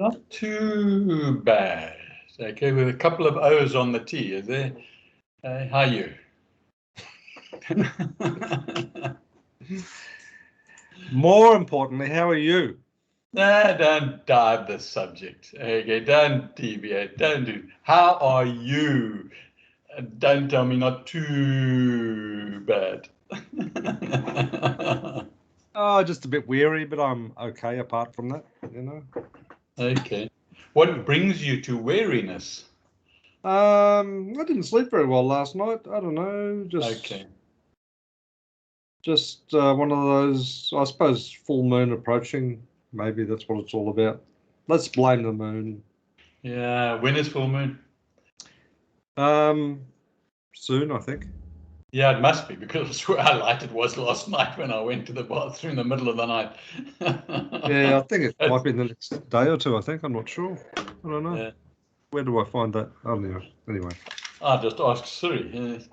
Not too bad. Okay, with a couple of O's on the T, is there? How are you? More importantly, how are you? No, don't dive the subject. Okay, don't deviate. Don't do. How are you? Don't tell me not too bad. Oh, just a bit weary, but I'm okay apart from that, you know. Okay. What brings you to weariness? I didn't sleep very well last night. I don't know, Okay. just one of those, I suppose, full moon approaching. Maybe that's what it's all about. Let's blame the moon. Yeah, when is full moon? Soon, I think. Yeah, it must be, because how light it was last night when I went to the bathroom in the middle of the night. Yeah, I think it might be in the next day or two, I think. I'm not sure. I don't know. Yeah. Where do I find that? Oh, no. Anyway. I'll just ask Siri.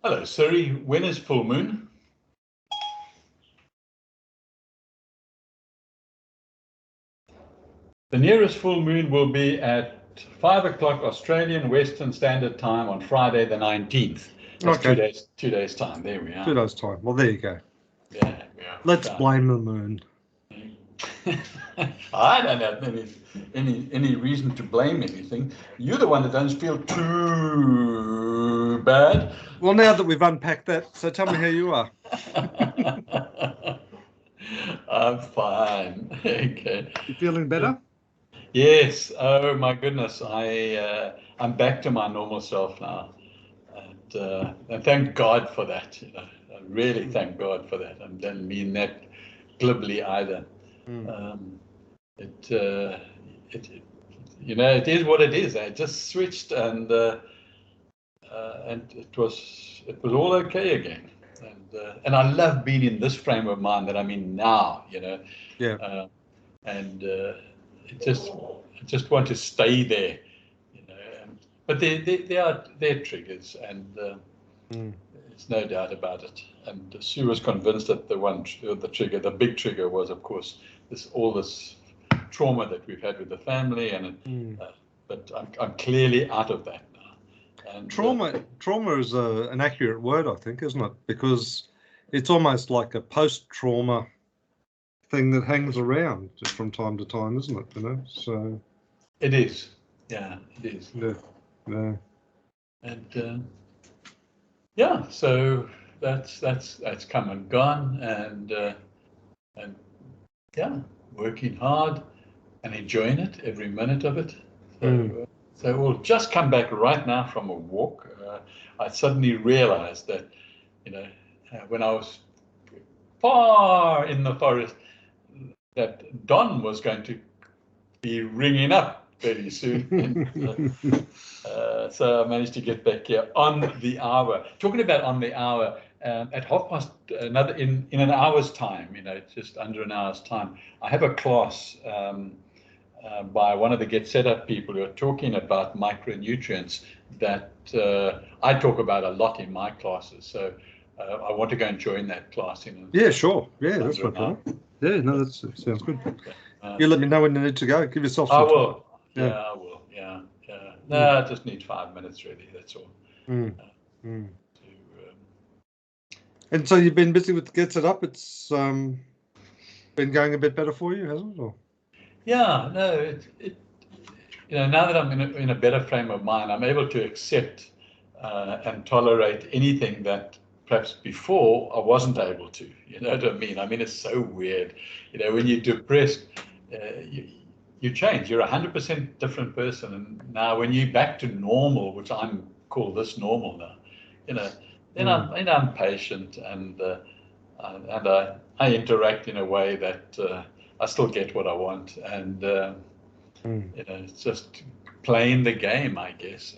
Hello, Siri, when is full moon? The nearest full moon will be at 5 o'clock Australian Western Standard Time on Friday the 19th. That's Okay. 2 days time. There we are. 2 days' time. Well, there you go. Yeah. Let's blame the moon. I don't have any reason to blame anything. You're the one that doesn't feel too bad. Well, now that we've unpacked that, so tell me how you are. I'm fine. Okay. You feeling better? Yes. Oh my goodness. I'm back to my normal self now, and thank God for that. You know, I really thank God for that. I don't mean that glibly either. It it is what it is. I just switched, and it was all okay again. And I love being in this frame of mind that I'm in now. You know. Yeah. And I just want to stay there. You know. But they're triggers, and there's no doubt about it. And Sue was convinced that the big trigger was, of course, all this trauma that we've had with the family, but I'm clearly out of that now. And trauma is an accurate word, I think, isn't it? Because it's almost like a post-trauma thing that hangs around just from time to time, isn't it? You know, so it is. Yeah, it is. Yeah. And so that's come and gone, and yeah, working hard and enjoying it, every minute of it. So we'll just come back right now from a walk. I suddenly realized that, when I was far in the forest, that Don was going to be ringing up very soon. So I managed to get back here on the hour. Talking about on the hour, at 1:30, in an hour's time, just under an hour's time, I have a class by one of the Get Set Up people who are talking about micronutrients that I talk about a lot in my classes. So I want to go and join that class. Yeah, sure. Yeah, that's no problem. Yeah, no, that sounds good. You let me know when you need to go. Give yourself some time. I will. Yeah, I will. Yeah. No, I just need 5 minutes, really. That's all. And so you've been busy with Get Set Up. It's been going a bit better for you, hasn't it? Or? Yeah, no, now that I'm in a better frame of mind, I'm able to accept and tolerate anything that perhaps before I wasn't able to. You know what I mean? I mean, it's so weird. When you're depressed, you change. You're 100% different person. And now when you're back to normal, which I'm call this normal now, then I'm patient, and I interact in a way that I still get what I want, and it's just playing the game, I guess.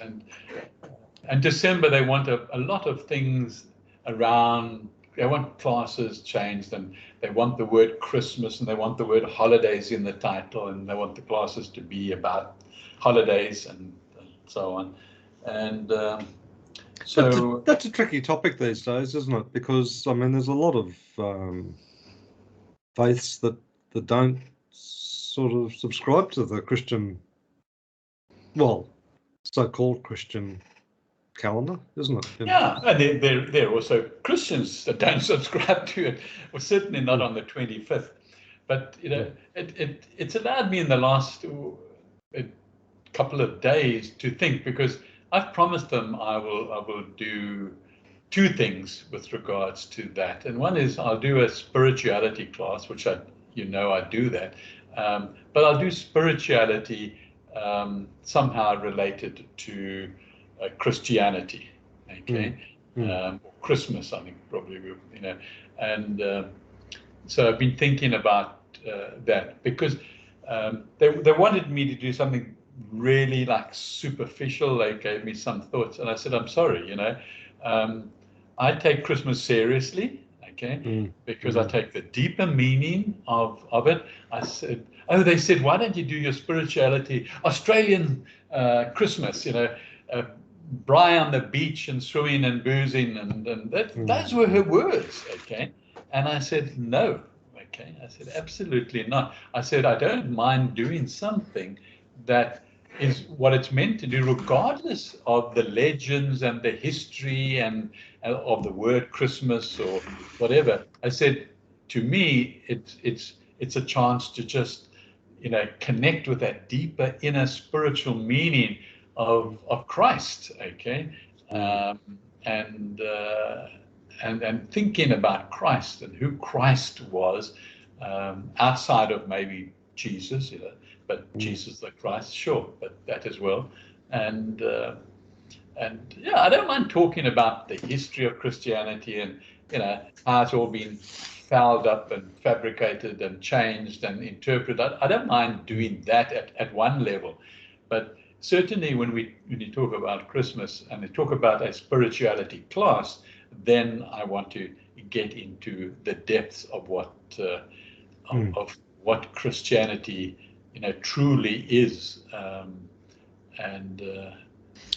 And December, they want a lot of things around. They want classes changed, and they want the word Christmas, and they want the word holidays in the title, and they want the classes to be holidays and so on. And so that's a tricky topic these days, isn't it? Because I mean, there's a lot of faiths that don't sort of subscribe to the Christian, well, so-called Christian calendar, isn't it? Yeah, and there are also Christians that don't subscribe to it, or certainly not on the 25th. But it's allowed me in the last couple of days to think, because I've promised them I will do two things with regards to that. And one is I'll do a spirituality class, which I do that, but I'll do spirituality somehow related to Christianity. Okay, or Christmas, I think probably, and so I've been thinking about that, because they wanted me to do something really like superficial. They gave me some thoughts, and I said, I'm sorry, I take Christmas seriously, okay, because I take the deeper meaning of it. I said, they said, why don't you do your spirituality Australian Christmas, Braai on the beach and swimming and boozing, and those were her words, okay? And I said, no, okay? I said, absolutely not. I said, I don't mind doing something that is what it's meant to do, regardless of the legends and the history and of the word Christmas or whatever. I said, to me, it's a chance to just, connect with that deeper inner spiritual meaning of Christ, okay, and thinking about Christ and who Christ was, outside of maybe Jesus, but Jesus the Christ, sure, but that as well, and yeah, I don't mind talking about the history of Christianity and how it's all been fouled up and fabricated and changed and interpreted. I don't mind doing that at one level, but certainly when you talk about Christmas and they talk about a spirituality class, then I want to get into the depths of what of what Christianity truly is, and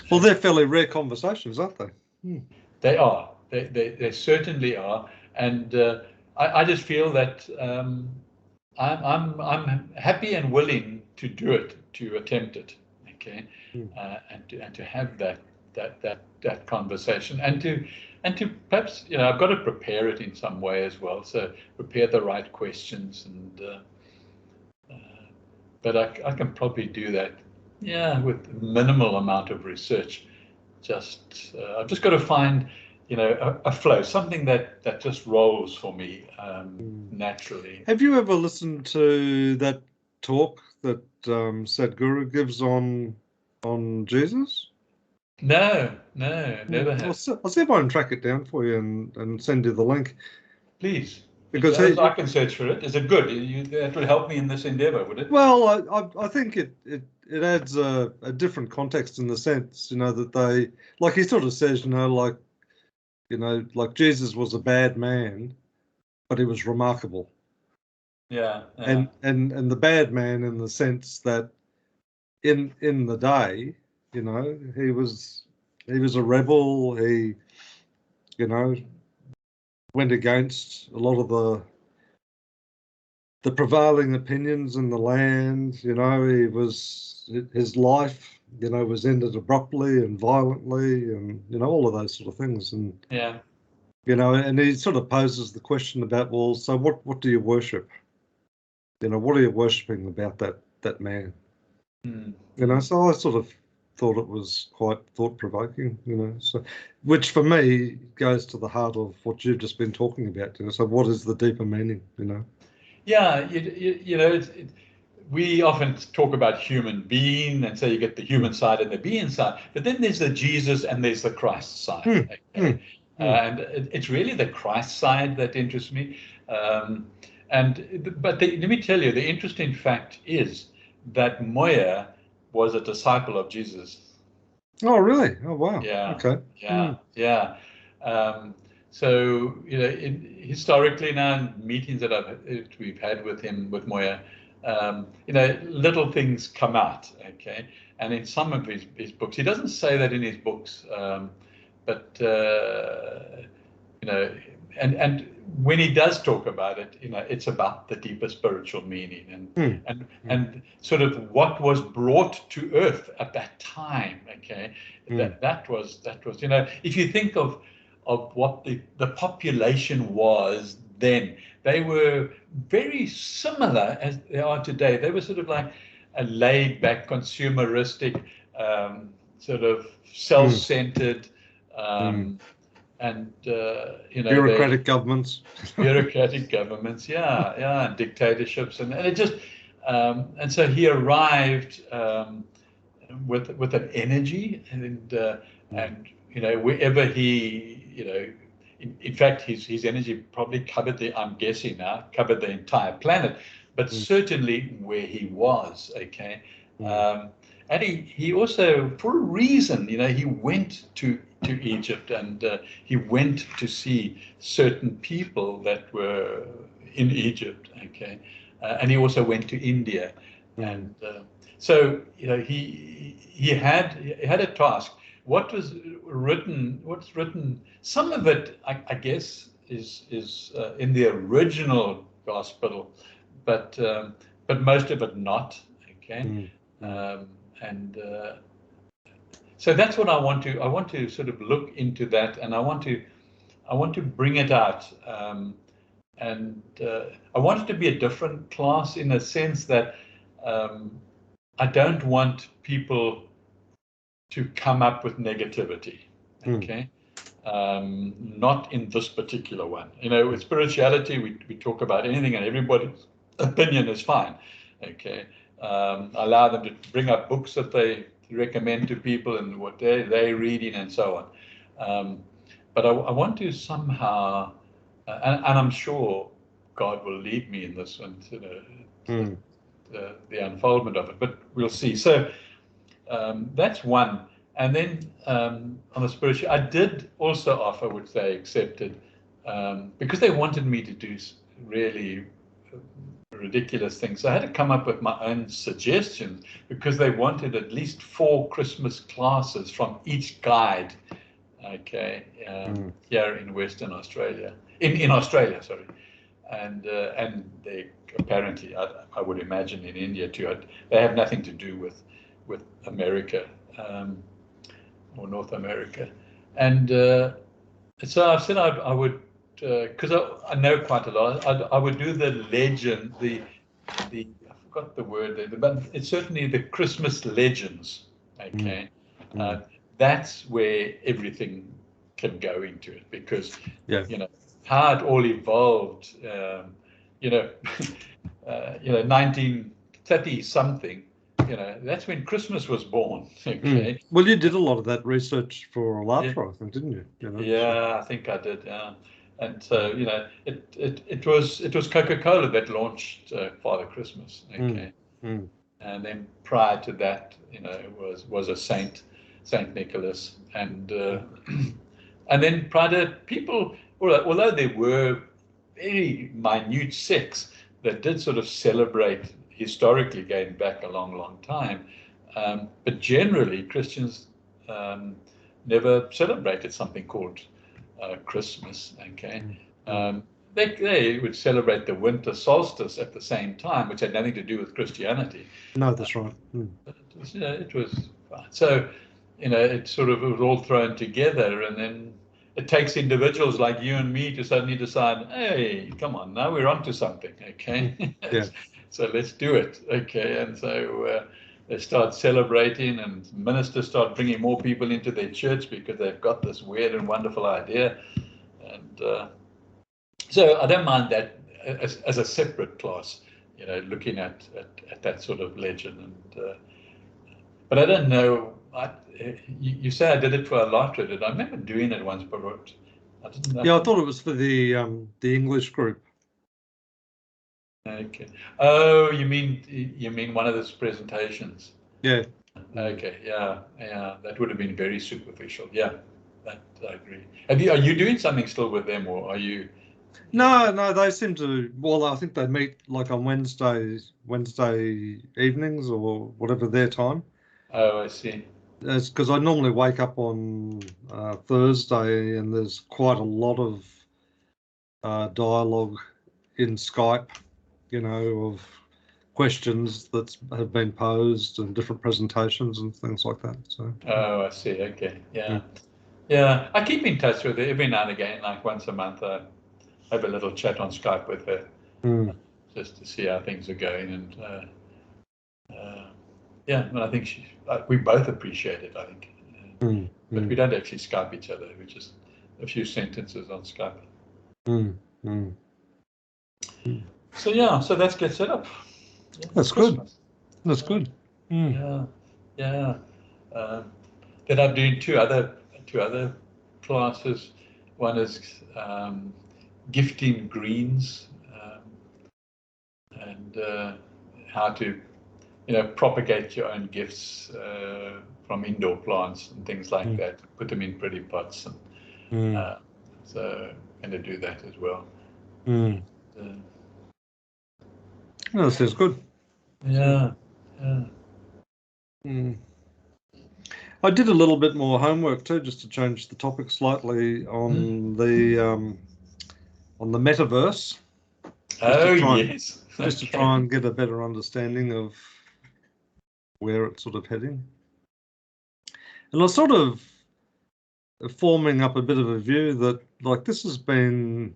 well, they're fairly rare conversations, aren't they? They are. They certainly are, and I just feel that I'm happy and willing to do it, to attempt it. Okay, and to have that conversation, and to perhaps I've got to prepare it in some way as well. So prepare the right questions, and but I can probably do that, with minimal amount of research. I've just got to find a flow, something that just rolls for me naturally. Have you ever listened to that talk that Sadhguru gives on Jesus? No, never have. I'll see if I can track it down for you and send you the link. Please, because I can search for it. Is it good? That will help me in this endeavor, would it? Well, I think it adds a different context, in the sense that they, like he sort of says, like Jesus was a bad man, but he was remarkable. Yeah. And the bad man, in the sense that in the day, he was a rebel. He went against a lot of the prevailing opinions in the land. His life was ended abruptly and violently, and all of those sort of things. And and he sort of poses the question about, well, so what do you worship? What are you worshipping about that man? So I sort of thought it was quite thought-provoking, so, which for me goes to the heart of what you've just been talking about. So what is the deeper meaning? Yeah, we often talk about human being, and so you get the human side and the being side, but then there's the Jesus and there's the Christ side. Okay? And it's really the Christ side that interests me. But let me tell you, the interesting fact is that Moya was a disciple of Jesus. Oh, really? Oh, wow. Yeah. Okay. Yeah. So historically now, in meetings that we've had with him, with Moya, little things come out. Okay, and in some of his books, he doesn't say that in his books, but you know, and when he does talk about it, you know, it's about the deeper spiritual meaning and sort of what was brought to earth at that time. Okay, that was, you know, if you think of what the population was then, they were very similar as they are today. They were sort of like a laid back, consumeristic, sort of self-centered, and you know, bureaucratic governments. Bureaucratic governments, and dictatorships, and it just and so he arrived with an energy, and you know, wherever he, you know, in fact his energy probably covered I'm guessing now, covered the entire planet, but certainly where he was. Okay. And he also, for a reason, you know, he went to Egypt, and he went to see certain people that were in Egypt. Okay. And he also went to India. And so, you know, he had a task. What's written, some of it, I guess, is in the original gospel, but most of it not. Okay. So that's what I want to sort of look into that, and I want to bring it out, and I want it to be a different class in a sense that I don't want people to come up with negativity. Okay. Not in this particular one. You know, with spirituality, we talk about anything and everybody's opinion is fine. Okay. Allow them to bring up books that they recommend to people and what they're reading and so on. But I want to somehow, and I'm sure God will lead me in this one, you know, the unfoldment of it, but we'll see. So that's one. And then on the spiritual, I did also offer, which they accepted, because they wanted me to do really ridiculous things. So I had to come up with my own suggestions, because they wanted at least 4 Christmas classes from each guide. Okay, here in Western Australia, in Australia, sorry, and they apparently, I would imagine in India too. They have nothing to do with America. Or North America, and so I said I would, because I know quite a lot. I would do the legend, the I forgot the word there, but it's certainly the Christmas legends. Okay, that's where everything can go into it, because you know how it all evolved. You know, 1930 something. You know, that's when Christmas was born. Okay. Well, you did a lot of that research for Alatra, I think, didn't you? You know, yeah, I think I did. Yeah, and so, you know, it was Coca-Cola that launched Father Christmas. Okay, and then prior to that, you know, it was a Saint Nicholas, and and then prior to people, although there were very minute sects that did sort of celebrate historically going back a long time, but generally Christians never celebrated something called Christmas. Okay, they would celebrate the winter solstice at the same time, which had nothing to do with Christianity. No, that's right. It was fine. So, you know, it was all thrown together, and then it takes individuals like you and me to suddenly decide, hey, come on, now we're onto something. Okay. So let's do it. Okay. And so they start celebrating, and ministers start bringing more people into their church because they've got this weird and wonderful idea. And so I don't mind that as a separate class, you know, looking at that sort of legend. And but I don't know. You say I did it for Alatra. Did I remember doing it once, but I didn't know. Yeah, I thought it was for the English group. Okay. Oh, you mean one of those presentations? Yeah. Okay. Yeah. That would have been very superficial. Yeah, that I agree. Are you doing something still with them, or are you? No, they seem to. Well, I think they meet like on Wednesday evenings or whatever their time. Oh, I see. it's because I normally wake up on Thursday and there's quite a lot of dialogue in Skype, of questions that have been posed and different presentations and things like that. So. Oh, I see. Okay. Yeah. Yeah. I keep in touch with her every now and again, like once a month. I have a little chat on Skype with her just to see how things are going. And yeah, and I think we both appreciate it, I think. But we don't actually Skype each other. We just a few sentences on Skype. So yeah, so let's get set up. Yeah, that's Christmas. Good. That's good. Yeah, yeah. Then I'm doing two other classes. One is gifting greens and how to propagate your own gifts from indoor plants and things like that. Put them in pretty pots, and so I'm going to do that as well. That sounds good. Yeah, yeah. I did a little bit more homework too, just to change the topic slightly on the metaverse. Yes. Just to try and get a better understanding of where it's sort of heading. And I was sort of forming up a bit of a view that like this has been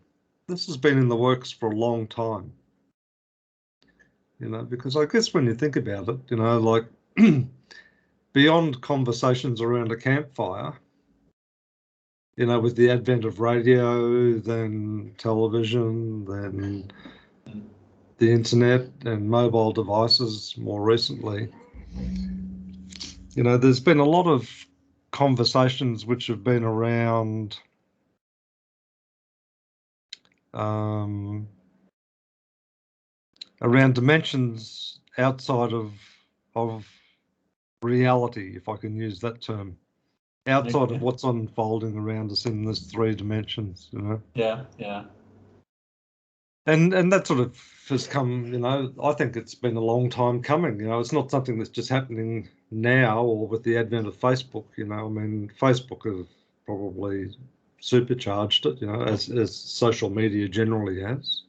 in the works for a long time. Because I guess when you think about it, like beyond conversations around a campfire, with the advent of radio, then television, then the internet and mobile devices more recently, there's been a lot of conversations which have been around dimensions outside of reality, if I can use that term, outside of what's unfolding around us in this 3 dimensions, Yeah, yeah. And that sort of has come, I think it's been a long time coming. It's not something that's just happening now or with the advent of Facebook. I mean, Facebook has probably supercharged it, as social media generally has.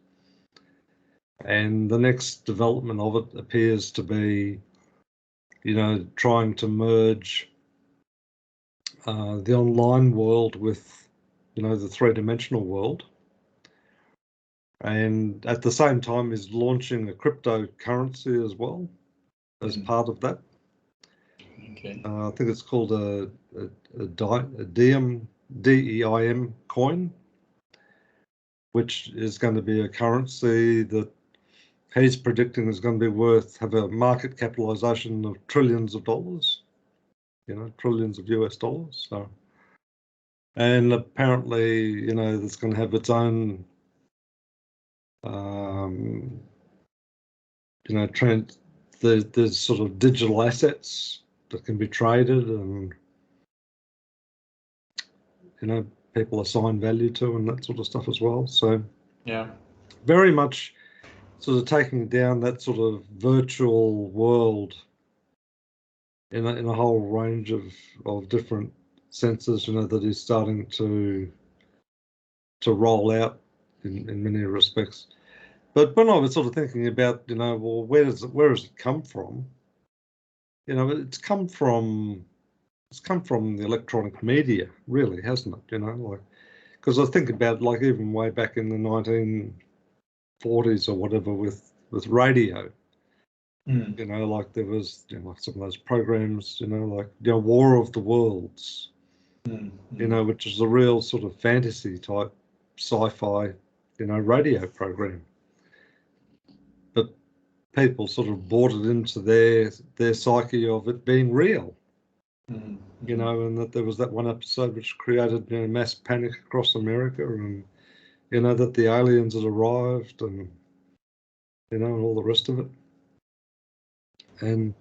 And the next development of it appears to be, trying to merge the online world with, the 3-dimensional world. And at the same time is launching a cryptocurrency as well as part of that. Okay. I think it's called a DEIM coin, which is going to be a currency that he's predicting is going to be have a market capitalization of trillions of dollars, trillions of US dollars. So, and apparently, it's going to have its own there's sort of digital assets that can be traded and, people assign value to and that sort of stuff as well. So yeah, very much sort of taking down that sort of virtual world in a whole range of different senses, that is starting to roll out in many respects. But when I was sort of thinking about, well, where has it come from? It's come from the electronic media, really, hasn't it? Like, because I think about like even way back in the 1940s or whatever with radio. Like there was, like some of those programs, like War of the Worlds, which is a real sort of fantasy type sci-fi, radio program. But people sort of bought it into their psyche of it being real, and that there was that one episode which created mass panic across America, and that the aliens had arrived, and and all the rest of it, and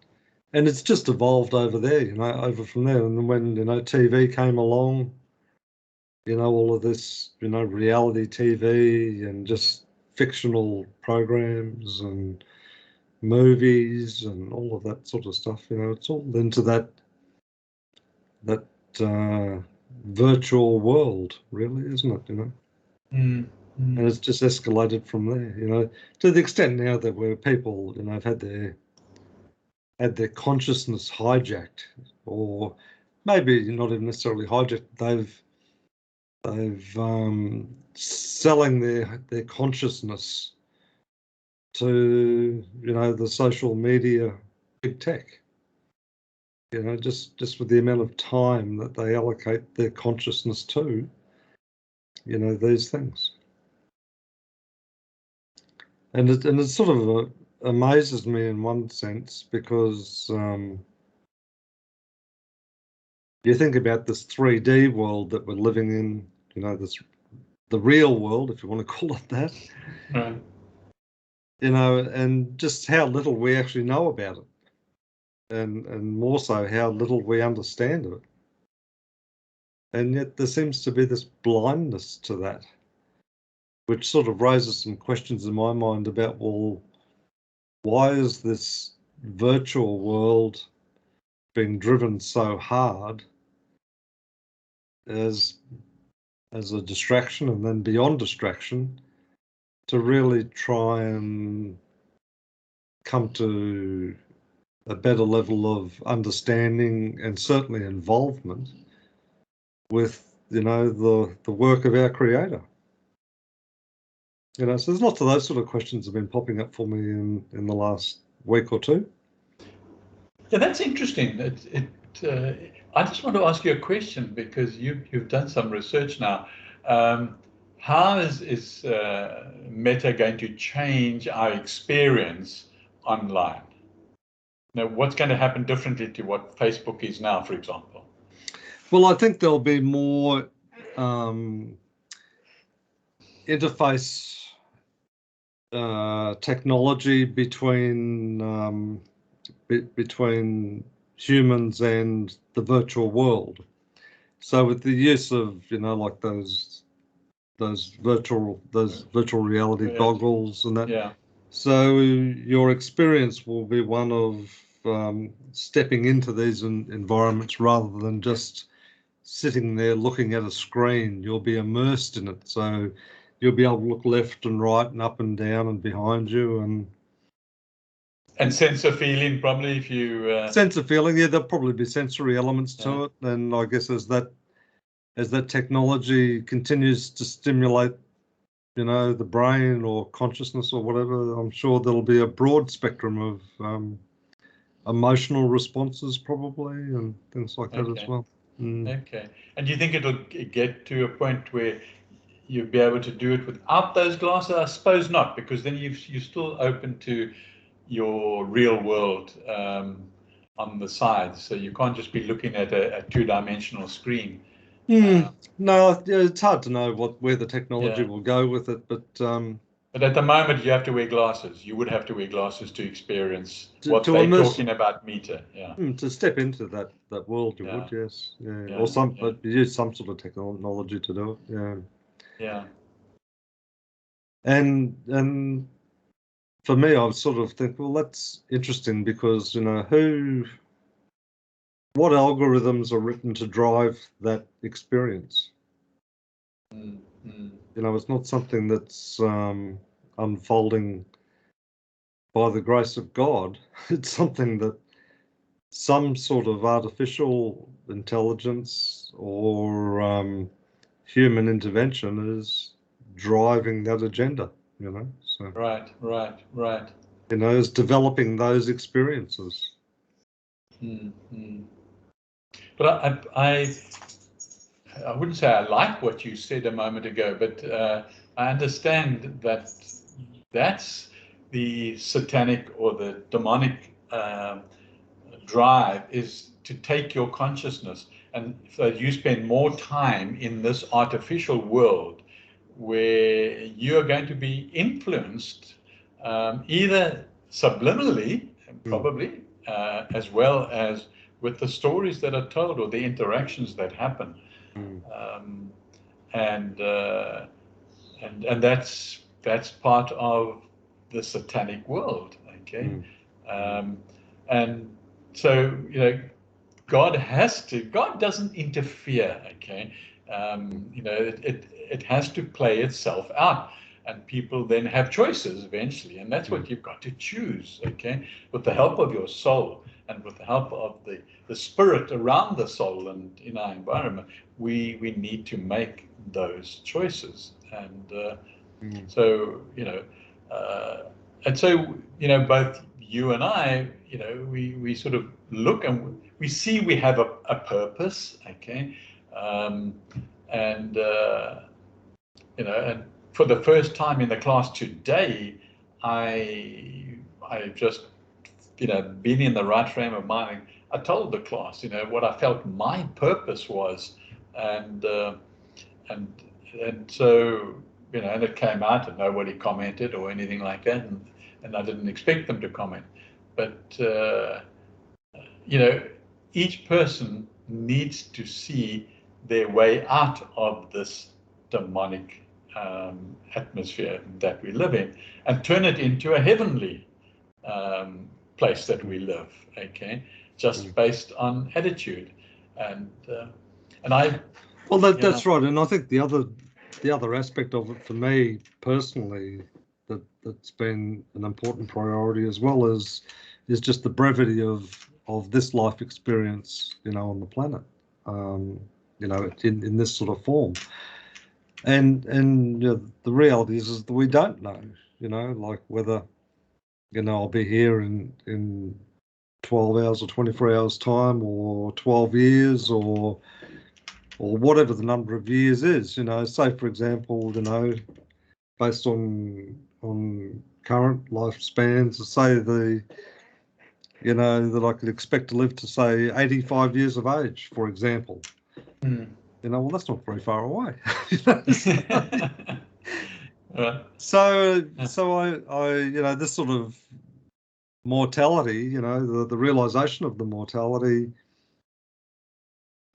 it's just evolved over there, over from there. And then when TV came along, all of this, reality TV and just fictional programs and movies and all of that sort of stuff, it's all into that that virtual world, really, isn't it? You know, Mm, and it's just escalated from there. You know, to the extent now that where people, you know, have had their consciousness hijacked, or maybe not even necessarily hijacked. They've selling their consciousness to, you know, the social media, big tech. You know, just with the amount of time that they allocate their consciousness to, you know, these things. And it sort of amazes me in one sense, because you think about this 3D world that we're living in, you know, the real world, if you want to call it that, right. you know, and just how little we actually know about it, and more so how little we understand of it. And yet there seems to be this blindness to that, which sort of raises some questions in my mind about, well, why is this virtual world being driven so hard as a distraction, and then beyond distraction, to really try and come to a better level of understanding and certainly involvement with, you know, the work of our creator. You know, so there's lots of those sort of questions have been popping up for me in the last week or two. Yeah, that's interesting. I just want to ask you a question, because you've done some research now. How is Meta going to change our experience online? Now, what's going to happen differently to what Facebook is now, for example? Well, I think there'll be more interface technology between humans and the virtual world. So with the use of, you know, like those virtual reality goggles and that, Yeah. so your experience will be one of stepping into these environments rather than just sitting there looking at a screen. You'll be immersed in it, so you'll be able to look left and right and up and down and behind you, And sense of feeling, probably, if you sense of feeling. Yeah, there'll probably be sensory elements to it, and I guess as that technology continues to stimulate, you know, the brain or consciousness or whatever, I'm sure there'll be a broad spectrum of emotional responses probably, and things like that as well. Okay. And do you think it'll get to a point where you'll be able to do it without those glasses? I suppose not, because then you're still open to your real world on the sides. So you can't just be looking at a two-dimensional screen. No, yeah, it's hard to know where the technology Yeah. will go with it, but But at the moment, you have to wear glasses. You would have to wear glasses to experience what to they're immerse, talking about Meta. Yeah. to step into that world, you Yeah. would, yes, yeah, or Yeah. Yeah. but use some sort of technology to do it, yeah. Yeah. And for me, I would sort of think, well, that's interesting, because, you know, what algorithms are written to drive that experience? Mm. You know, it's not something that's unfolding by the grace of God. It's something that some sort of artificial intelligence or human intervention is driving that agenda, you know. So, Right. you know, is developing those experiences. Mm. But I wouldn't say I like what you said a moment ago, but I understand that that's the satanic or the demonic drive, is to take your consciousness, and so you spend more time in this artificial world where you're going to be influenced either subliminally, Mm, probably, as well as with the stories that are told or the interactions that happen. mm, Um, and, uh, and that's part of the satanic world, okay? mm, mm, Um, and so, you know, God doesn't interfere, okay? It has to play itself out, and people then have choices eventually, and that's what you've got to choose, okay? With the help of your soul and with the help of the spirit around the soul and in our environment, we need to make those choices. And so, both you and I, we sort of look and we see we have a purpose, okay? And and for the first time in the class today, I just, being in the right frame of mind, I told the class, what I felt my purpose was, and so, and it came out, and nobody commented or anything like that, and I didn't expect them to comment, but each person needs to see their way out of this demonic atmosphere that we live in and turn it into a heavenly place that we live, okay, just based on attitude. And I well, that's right. And I think the other aspect of it for me personally that's been an important priority as well is just the brevity of this life experience, on the planet, in this sort of form. And the reality is that we don't know, like whether, I'll be here in 12 hours or 24 hours time, or 12 years, or whatever the number of years is. Say for example, based on current lifespans, say that I could expect to live to say 85 years of age, for example. Well, that's not very far away. So I this sort of mortality, the realization of the mortality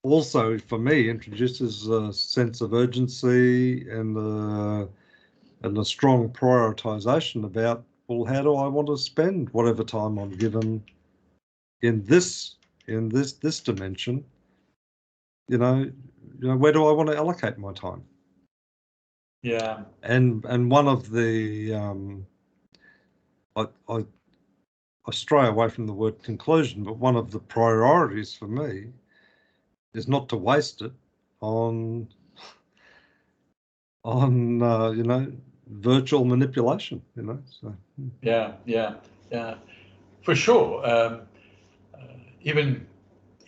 also for me introduces a sense of urgency and a strong prioritization about, well, how do I want to spend whatever time I'm given in this dimension? Where do I want to allocate my time? Yeah. And one of the I stray away from the word conclusion, but one of the priorities for me is not to waste it on virtual manipulation. So Yeah, for sure. Even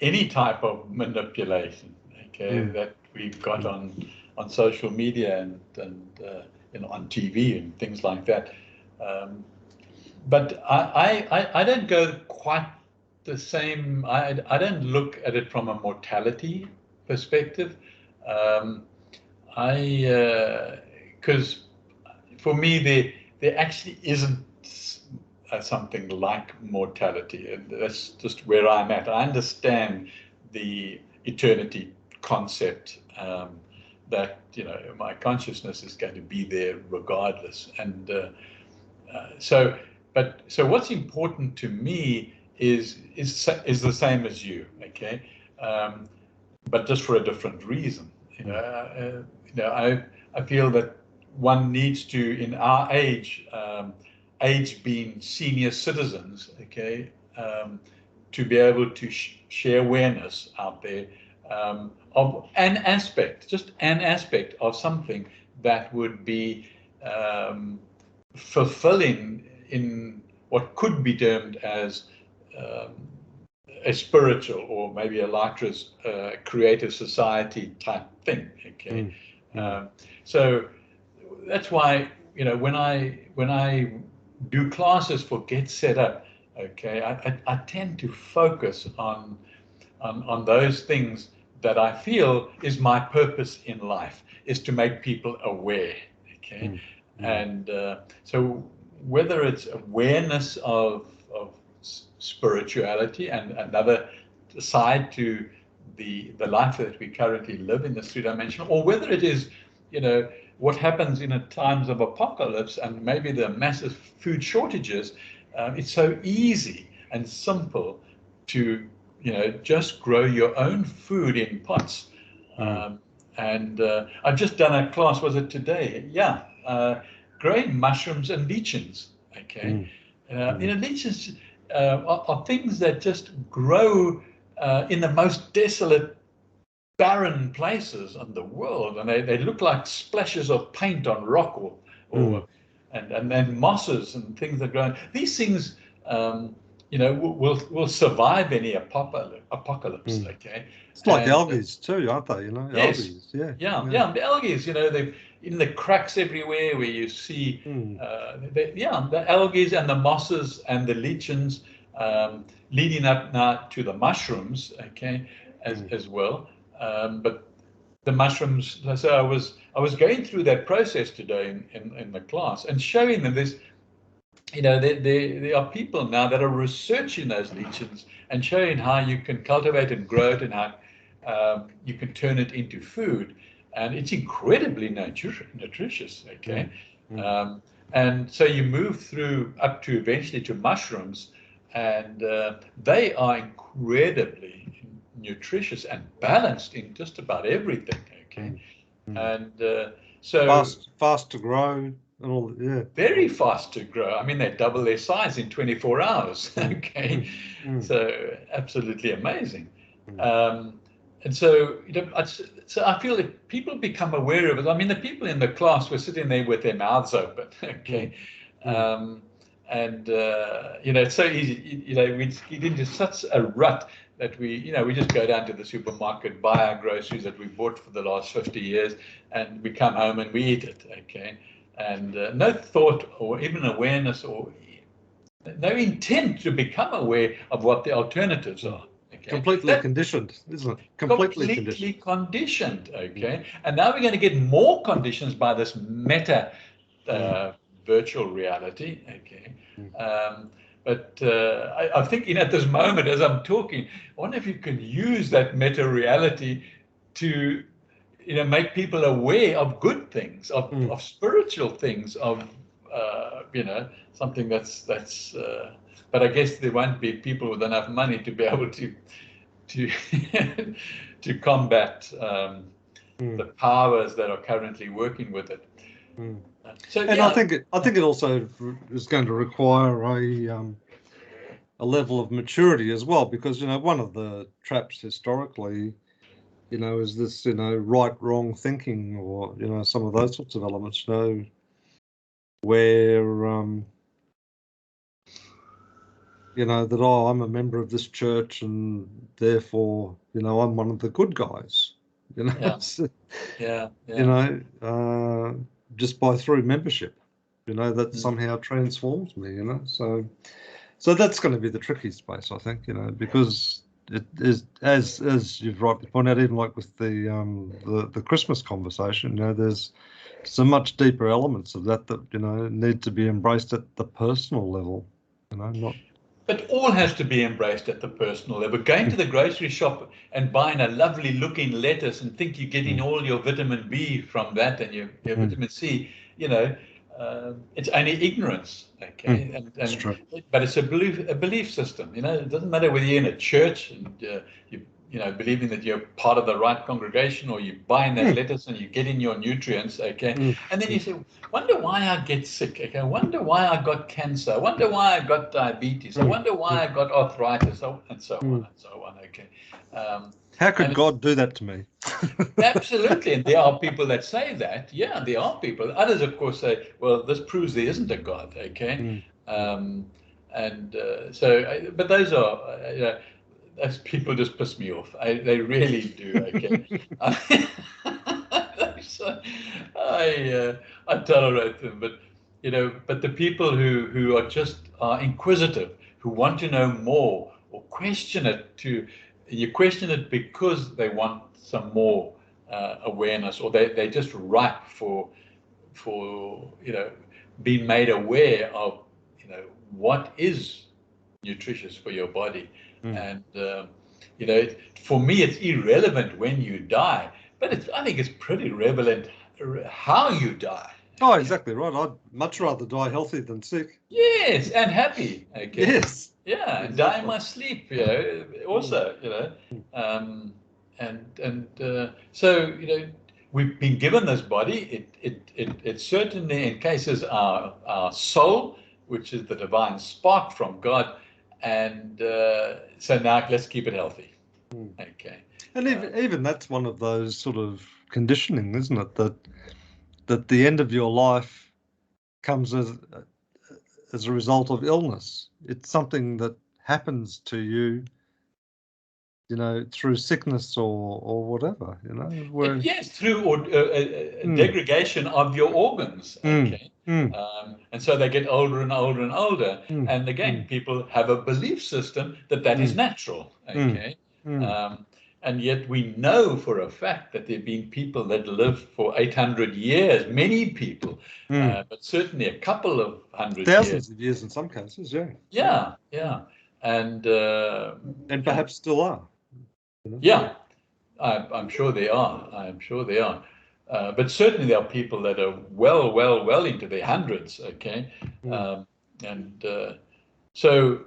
any type of manipulation, okay, that we've got on social media and on TV and things like that. But I don't go quite the same. I don't look at it from a mortality perspective. Because for me there actually isn't something like mortality, and that's just where I'm at. I understand the eternity concept, that my consciousness is going to be there regardless, and so what's important to me is the same as you, okay, but just for a different reason. I feel that one needs to, in our age, age being senior citizens, okay, to be able to share awareness out there, of just an aspect of something that would be fulfilling in what could be termed as a spiritual, or maybe a Lycra's creative society type thing, okay. So that's why when I do classes for Get Set Up, okay, I tend to focus on those things that I feel is my purpose in life, is to make people aware, okay. And so whether it's awareness of spirituality and another side to the life that we currently live in, this three-dimensional, or whether it is what happens in times of apocalypse and maybe the massive food shortages, it's so easy and simple to just grow your own food in pots. And I've just done a class, was it today? Yeah, growing mushrooms and lichens. Okay, lichens are things that just grow in the most desolate, barren places in the world, and they look like splashes of paint on rock, and then mosses and things that grow. These things, will survive any apocalypse. Okay, it's like algae too, aren't they? Yes. Algae, Yeah. The algae, they've in the cracks everywhere where you see, the algae and the mosses and the lichens, leading up now to the mushrooms. Okay, as well. But the mushrooms. So I was going through that process today in the class and showing them this. There are people now that are researching those lichens and showing how you can cultivate and grow it and how you can turn it into food, and it's incredibly nutritious. Okay, and so you move through up to eventually to mushrooms, and they are incredibly nutritious and balanced in just about everything. Okay, and so fast to grow. Very fast to grow. I mean, they double their size in 24 hours. Okay, so absolutely amazing. And so, so I feel that people become aware of it. I mean, the people in the class were sitting there with their mouths open. Okay, and it's so easy. We get into such a rut that we just go down to the supermarket, buy our groceries that we bought for the last 50 years, and we come home and we eat it. Okay. And no thought or even awareness or no intent to become aware of what the alternatives are. Okay? Completely conditioned, isn't it? Completely conditioned. Okay, and now we're going to get more conditions by this meta virtual reality. Okay, but I'm thinking at this moment as I'm talking, I wonder if you can use that meta reality to make people aware of good things, of spiritual things, of something that's. But I guess there won't be people with enough money to be able to to combat the powers that are currently working with it. I think it also is going to require a level of maturity as well, because one of the traps historically is this, right, wrong thinking, or, some of those sorts of elements, where, that, I'm a member of this church and therefore, I'm one of the good guys, just through membership, that somehow transforms me, so that's going to be the tricky space, I think, because it is, as you've rightly pointed out, even like with the Christmas conversation, there's some much deeper elements of that need to be embraced at the personal level, not. But all has to be embraced at the personal level. Going to the grocery shop and buying a lovely looking lettuce and think you're getting all your vitamin B from that and your vitamin C, it's only ignorance. Okay, That's true. But it's a belief system. It doesn't matter whether you're in a church and you believing that you're part of the right congregation, or you buying that lettuce and you're getting your nutrients. Okay, and then you say, wonder why I get sick. Okay, wonder why I got cancer. I wonder why I got diabetes. I wonder why I got arthritis, and so on and so on. Okay. How could God do that to me? Absolutely, and there are people that say that. Yeah, there are people. Others, of course, say, "Well, this proves there isn't a God." Okay, but those are, those people just piss me off. They really do. Okay, so I tolerate them, but the people who are inquisitive, who want to know more or question it, you question it because they want some more awareness, or they're just ripe for being made aware of what is nutritious for your body. And for me it's irrelevant when you die, but I think it's pretty relevant how you die. Oh, exactly right. I'd much rather die healthy than sick. Yes, and happy. Okay. Yes. Yeah, and die in my sleep. Also, so we've been given this body. It certainly encases our soul, which is the divine spark from God, and so now let's keep it healthy. Okay. And even that's one of those sort of conditioning, isn't it? That the end of your life comes as a result of illness. It's something that happens to you, through sickness or whatever, where Yes, through degradation of your organs. Okay. And so they get older and older and older. And again, people have a belief system that is natural. Okay. And yet we know for a fact that there have been people that lived for 800 years, many people, but certainly a couple of hundred thousands of years in some cases, yeah. Yeah, yeah. And perhaps still are. Yeah, I'm sure they are. I'm sure they are. But certainly there are people that are well into their hundreds. Okay, and so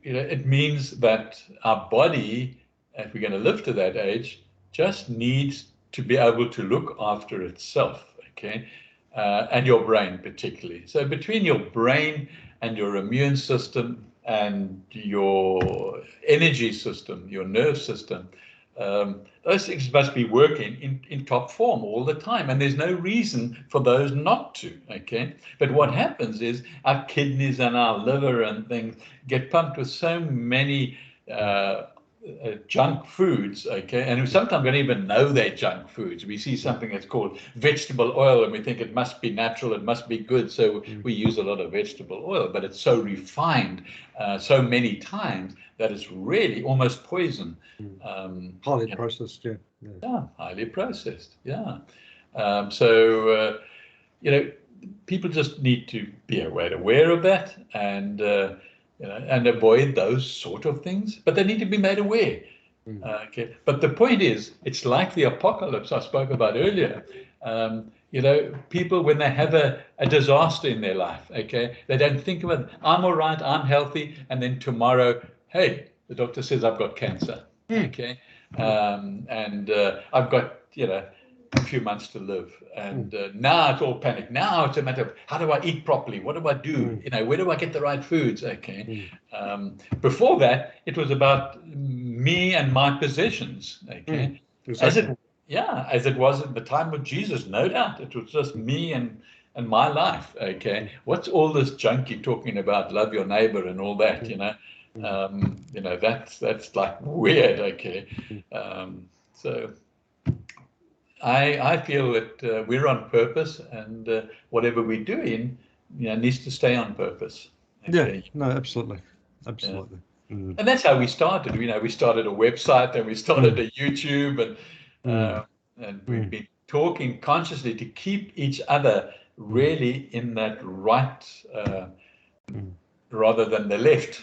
it means that our body, if we're going to live to that age, just needs to be able to look after itself. Okay, and your brain particularly. So between your brain and your immune system and your energy system, your nerve system, those things must be working in top form all the time, and there's no reason for those not to. Okay, but what happens is our kidneys and our liver and things get pumped with so many junk foods. Okay, and we sometimes don't even know they're junk foods. We see something that's called vegetable oil, and we think it must be natural, it must be good, so we use a lot of vegetable oil, but it's so refined so many times that it's really almost poison. Highly processed, yeah. Yeah, highly processed, yeah. So people just need to be aware of that, and and avoid those sort of things, but they need to be made aware. Okay, but the point is, it's like the apocalypse I spoke about earlier. People, when they have a disaster in their life, okay, they don't think about, I'm all right, I'm healthy, and then tomorrow, hey, the doctor says I've got cancer. Okay, and I've got a few months to live, and now it's all panic. Now it's a matter of, how do I eat properly? What do I do? Where do I get the right foods? Okay. Before that, it was about me and my possessions. Okay. Exactly. As it was at the time of Jesus, no doubt. It was just me and my life. Okay. What's all this junk you're talking about? Love your neighbor and all that. That's like weird. Okay. So I feel that we're on purpose, and whatever we're doing, needs to stay on purpose. Okay? Yeah, no, absolutely. Yeah. And that's how we started. We started a website, and we started a YouTube, and we've been talking consciously to keep each other really in that right, rather than the left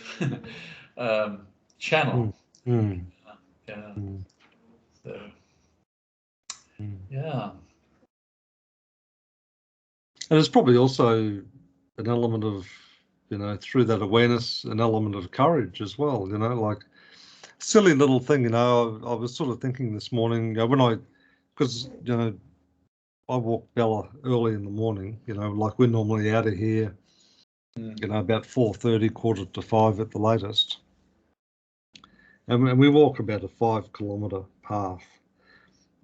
channel. Yeah. So, yeah. And it's probably also an element of, through that awareness, an element of courage as well, like silly little thing, I was sort of thinking this morning, because, I walk Bella early in the morning, like we're normally out of here, about 4:30, 4:45 at the latest. And we walk about a 5-kilometre path.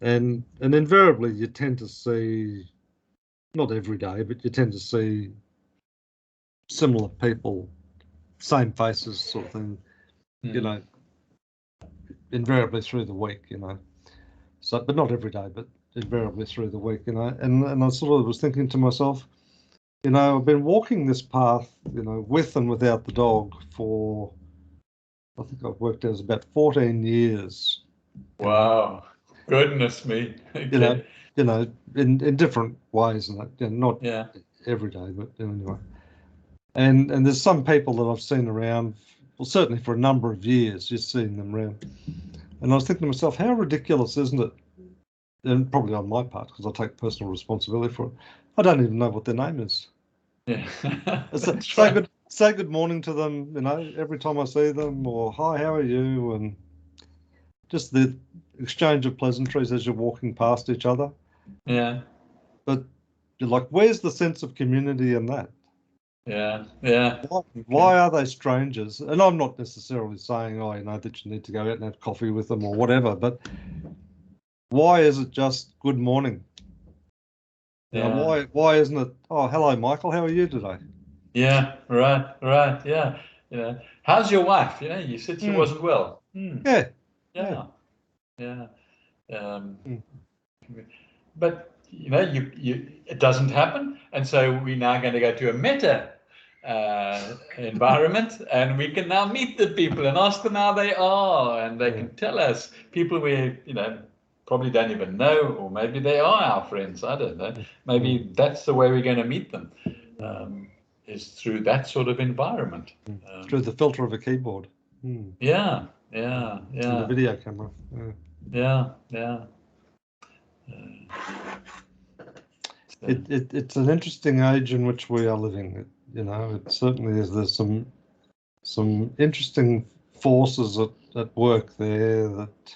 And invariably you tend to see, not every day, but you tend to see similar people, same faces sort of thing, invariably through the week, So, but not every day, but invariably through the week, and I sort of was thinking to myself, I've been walking this path, with and without the dog for, I think I've worked out, about 14 years. Wow. Goodness me. Okay. In different ways, and not every day, but anyway. And there's some people that I've seen around, well, certainly for a number of years, just seeing them around. And I was thinking to myself, how ridiculous, isn't it, and probably on my part, because I take personal responsibility for it, I don't even know what their name is. Yeah, that's Say right. good morning to them, every time I see them, or hi, how are you? And just the exchange of pleasantries as you're walking past each other. Yeah, But you're like, where's the sense of community in that? yeah, yeah. Why Okay. are they strangers? And I'm not necessarily saying, that you need to go out and have coffee with them or whatever, but why is it just good morning? Yeah, Why isn't it, oh, hello, Michael, how are you today? yeah. Right, right. Yeah. How's your wife? You said she Hmm. wasn't well. Hmm. Yeah, yeah. Yeah, yeah. Um, Mm. but it doesn't happen, and so we're now going to go to a meta environment, and we can now meet the people and ask them how they are, and they Yeah. can tell us people we probably don't even know, or maybe they are our friends. I don't know. Mm. Maybe that's the way we're going to meet them, Mm. is through that sort of environment. Mm. Through Um, the filter of a keyboard. Mm. yeah, Mm. yeah, And the yeah, video camera. Yeah. yeah, yeah. Uh, so, It's an interesting age in which we are living. It certainly is. There's some interesting forces at work there that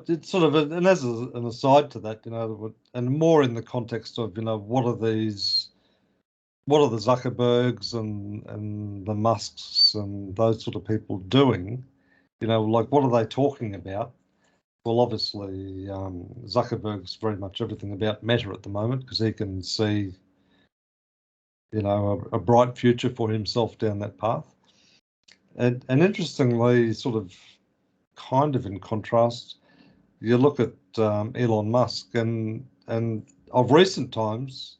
it's sort of and as an aside to that, and more in the context of what are the Zuckerbergs and the Musks and those sort of people doing? Like what are they talking about? Well, obviously, Zuckerberg's very much everything about Meta at the moment because he can see, a bright future for himself down that path. And interestingly, sort of kind of in contrast, you look at Elon Musk and of recent times,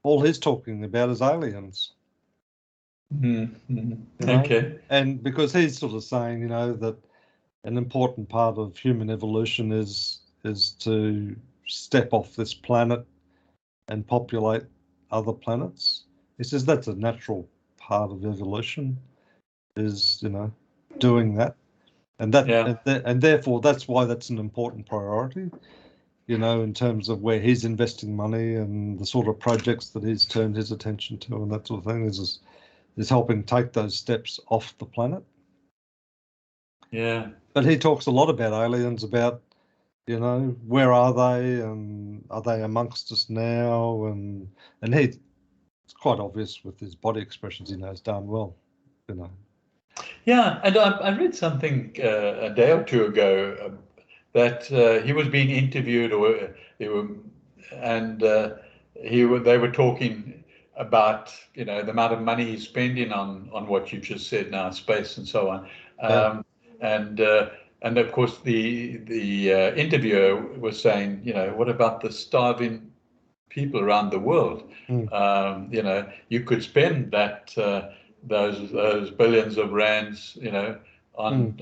all he's talking about is aliens, okay. and because he's sort of saying, that an important part of human evolution is to step off this planet and populate other planets. He says that's a natural part of evolution, is doing that, and Yeah. and therefore that's why that's an important priority. In terms of where he's investing money and the sort of projects that he's turned his attention to and that sort of thing is helping take those steps off the planet. Yeah. But he talks a lot about aliens, about where are they and are they amongst us now? And it's quite obvious with his body expressions, he knows darn well, you know. Yeah. And I read something a day or two ago that he was being interviewed, or they were, and they were talking about the amount of money he's spending on what you just said now, space and so on, Yeah. and and of course the interviewer was saying, what about the starving people around the world? Mm, You could spend those billions of rands, mm, on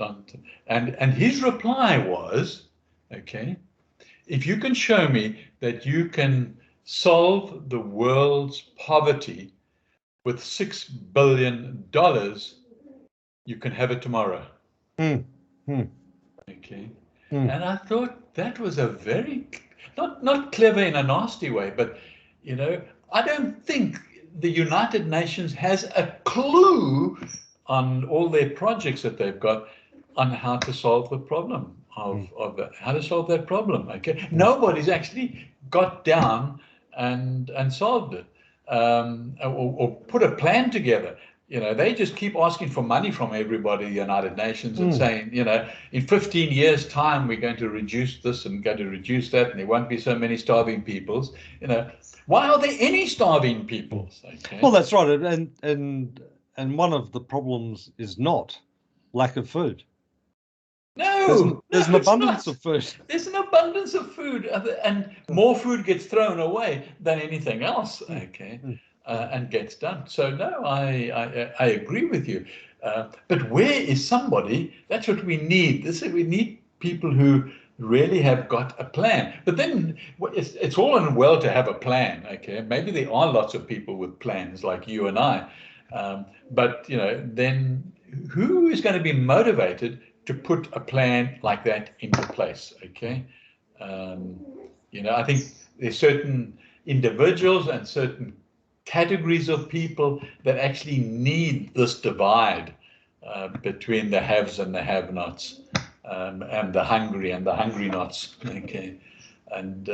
and his reply was, okay, if you can show me that you can solve the world's poverty with $6 billion, you can have it tomorrow. mm, mm, Okay. mm, And I thought that was a very, not clever in a nasty way, but I don't think the United Nations has a clue on all their projects that they've got on how to solve the problem mm, of that, how to solve that problem. Okay. mm, Nobody's actually got down and solved it, or put a plan together. They just keep asking for money from everybody, the United Nations, and mm. saying, in 15 years' time, we're going to reduce this and going to reduce that, and there won't be so many starving peoples. Why are there any starving Mm. peoples? Well, Okay. that's right. And one of the problems is not lack of food. No, There's no, an it's abundance not. of food. There's an abundance of food, and more food gets thrown away than anything else. Mm, Okay, mm, mm, and gets done. So no, I agree with you. But where is somebody? That's what we need. We need people who really have got a plan. But then it's all and well to have a plan. Okay, maybe there are lots of people with plans like you and I. But then who is going to be motivated to put a plan like that into place. Okay, I think there's certain individuals and certain categories of people that actually need this divide between the haves and the have-nots, and the hungry and the hungry-nots. Okay, and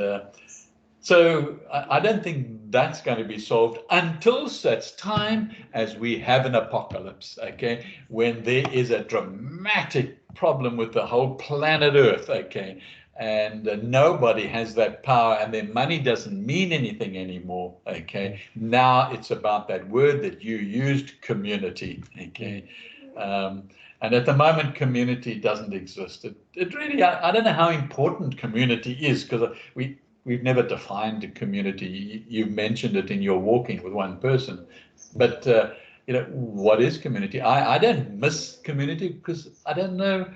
so I don't think that's going to be solved until such time as we have an apocalypse, okay, when there is a dramatic problem with the whole planet Earth, okay, and nobody has that power and their money doesn't mean anything anymore, okay. Now it's about that word that you used, community, okay. And at the moment, community doesn't exist. It really, I don't know how important community is, because we've never defined a community. You mentioned it in your walking with one person, but what is community? I don't miss community because I don't know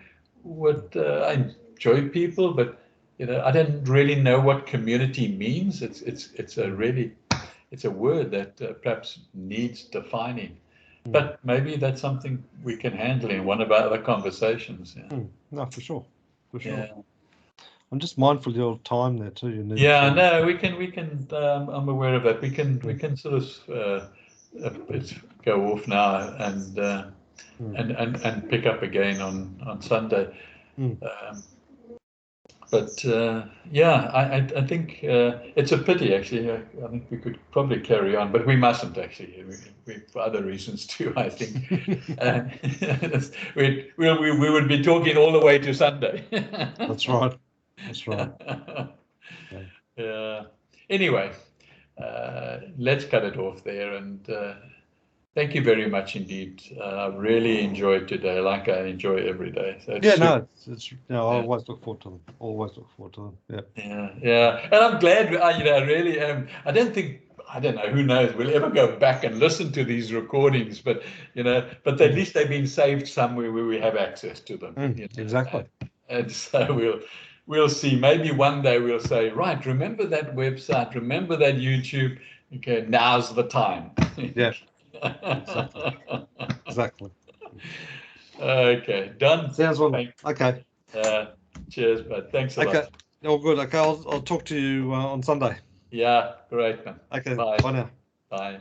what I enjoy people, but I don't really know what community means. It's a word that perhaps needs defining. But maybe that's something we can handle in one of our other conversations. Yeah. No, for sure. Yeah. I'm just mindful of your time there too. You need No, we can. I'm aware of that. We can sort of go off now and pick up again on Sunday. But yeah, I think it's a pity, actually. I think we could probably carry on, but we mustn't, actually. We for other reasons too, I think. We would be talking all the way to Sunday. That's right. That's right. Yeah. Anyway, let's cut it off there, and thank you very much indeed. I really enjoyed today, like I enjoy every day. So I always look forward to them. Always look forward to them. Yeah. And I'm glad. I really am. I don't know. Who knows? We'll ever go back and listen to these recordings, but but at least they've been saved somewhere where we have access to them. Exactly. And so we'll see. Maybe one day we'll say, right, remember that website, remember that YouTube. Okay, now's the time. Yeah. Exactly. Okay, done. Sounds well. Okay. Cheers, bud. Thanks a lot. Okay. All good. Okay, I'll talk to you on Sunday. Yeah, great, man. Okay. Bye. Bye now. Bye.